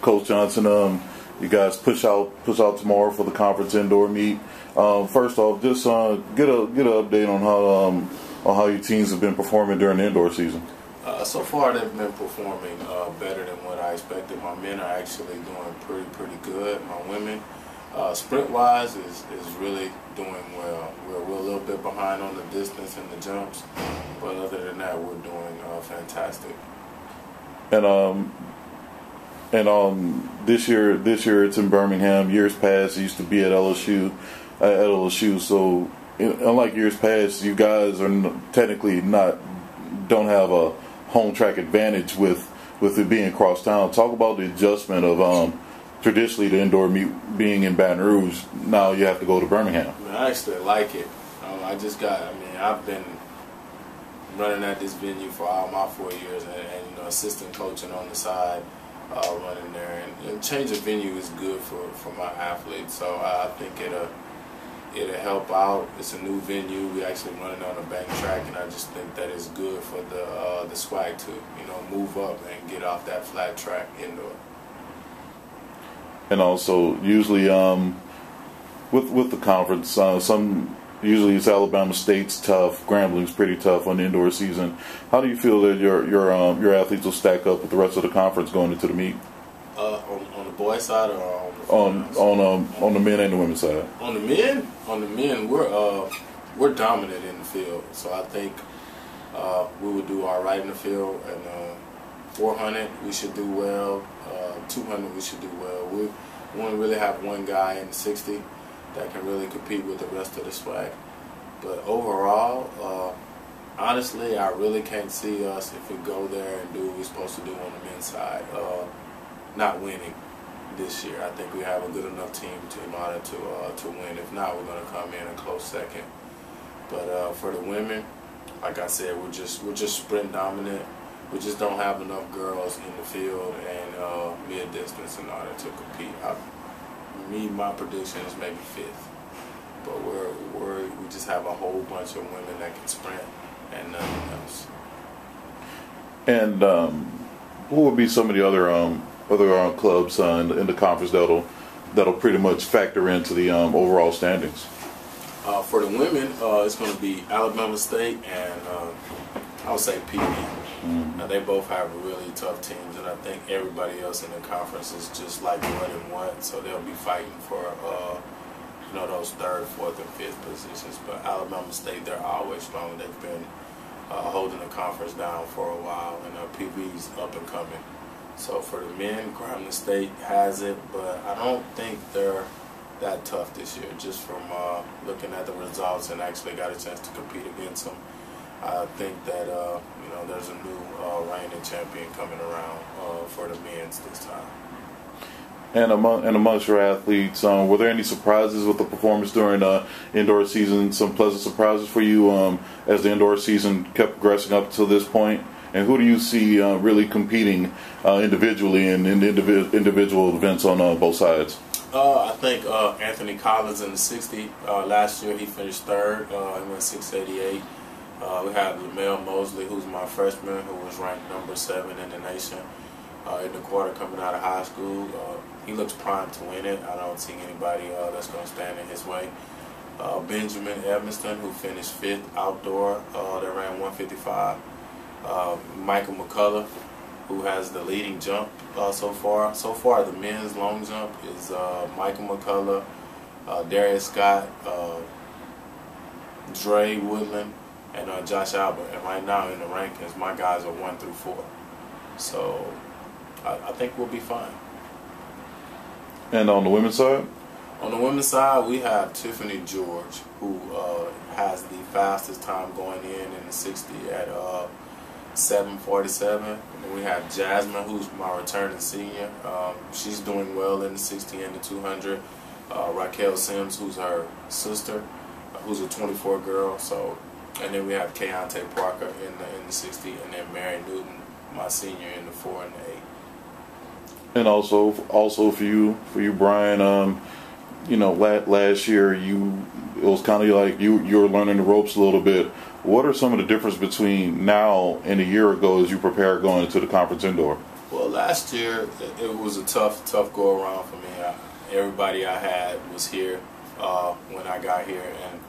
Coach Johnson. You guys push out tomorrow for the conference indoor meet. First off, just get an update on how your teams have been performing during the indoor season. So far, they've been performing better than what I expected. My men are actually doing pretty good. My women, sprint-wise, is really doing well. We're a little bit behind on the distance and the jumps, but other than that, we're doing fantastic. And this year it's in Birmingham. Years past, it used to be at LSU. So unlike years past, you guys are technically don't have a home track advantage with it being across town. Talk about the adjustment of traditionally the indoor meet being in Baton Rouge. Now you have to go to Birmingham. I actually like it. I've been running at this venue for all my 4 years, and assistant coaching on the side, running there, and change of venue is good for my athletes. So I think it'll help out. It's a new venue. We actually running on a bank track, and I just think that is good for the SWAC to move up and get off that flat track indoor. And also usually with the conference, usually it's Alabama State's tough, Grambling's pretty tough on the indoor season. How do you feel that your athletes will stack up with the rest of the conference going into the meet? On the boys' side or on the men and the women's side? On the men, we're dominant in the field. So I think we would do all right in the field. And 400 we should do well. 200 we should do well. We won't really have one guy in the 60 that can really compete with the rest of the SWAC. But overall, honestly, I really can't see us, if we go there and do what we're supposed to do on the men's side, not winning this year. I think we have a good enough team in order to win. If not, we're going to come in a close second. But for the women, like I said, we're just sprint dominant. We just don't have enough girls in the field and mid-distance in order to compete. My prediction is maybe 5th, but we just have a whole bunch of women that can sprint and nothing else. And who would be some of the other clubs in the conference that'll pretty much factor into the overall standings? For the women, it's going to be Alabama State and I would say PV. Now they both have really tough teams, and I think everybody else in the conference is just like 1-1, so they'll be fighting for those 3rd, 4th, and 5th positions. But Alabama State, they're always strong. They've been holding the conference down for a while, and PV's up and coming. So for the men, Grambling State has it, but I don't think they're that tough this year. Just from looking at the results and actually got a chance to compete against them, I think that there's a new reigning champion coming around for the men's this time. And amongst your athletes, were there any surprises with the performance during the indoor season? Some pleasant surprises for you as the indoor season kept progressing up to this point? And who do you see really competing individually in individual events on both sides? I think Anthony Collins in the 60. Last year he finished 3rd. He went 688. We have LaMel Mosley, who's my freshman, who was ranked number 7 in the nation in the quarter coming out of high school. He looks primed to win it. I don't see anybody that's going to stand in his way. Benjamin Evanston, who finished 5th outdoor, that ran 155. Michael McCullough, who has the leading jump so far. So far, the men's long jump is Michael McCullough, Darius Scott, Dre Woodland, and Josh Albert. And right now in the rankings, my guys are 1 through 4. So I think we'll be fine. And on the women's side? On the women's side, we have Tiffany George, who has the fastest time going in the 60 at 7:47. And then we have Jasmine, who's my returning senior. She's doing well in the 60 and the 200. Raquel Sims, who's her sister, who's a 24 girl. So, and then we have Keontae Parker in the 60, and then Mary Newton, my senior, in the 4 and the 8. And also for you, Brian. Last year it was kind of like you were learning the ropes a little bit. What are some of the differences between now and a year ago as you prepare going into the conference indoor? Well, last year it was a tough go around for me. Everybody I had was here when I got here, and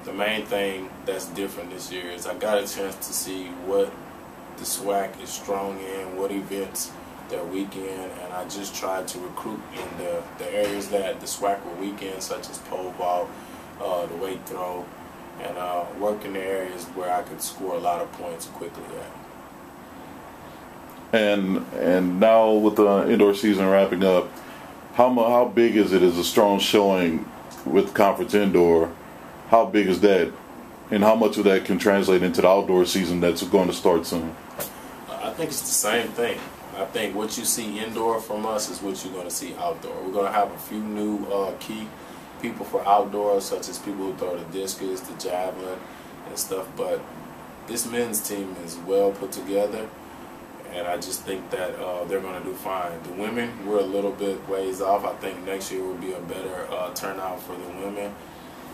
the main thing that's different this year is I got a chance to see what the SWAC is strong in, what events they're weak in, and I just tried to recruit in the areas that the SWAC were weak in, such as pole vault, the weight throw, and work in the areas where I could score a lot of points quickly at. And now with the indoor season wrapping up, how big is it as a strong showing with conference indoor? How big is that, and how much of that can translate into the outdoor season that's going to start soon? I think it's the same thing. I think what you see indoor from us is what you're going to see outdoor. We're going to have a few new key people for outdoors, such as people who throw the discus, the javelin, and stuff. But this men's team is well put together, and I just think that they're going to do fine. The women, we're a little bit ways off. I think next year will be a better turnout for the women.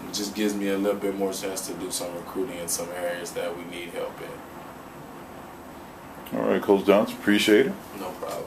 It just gives me a little bit more chance to do some recruiting in some areas that we need help in. All right, Coach Johnson, appreciate it. No problem.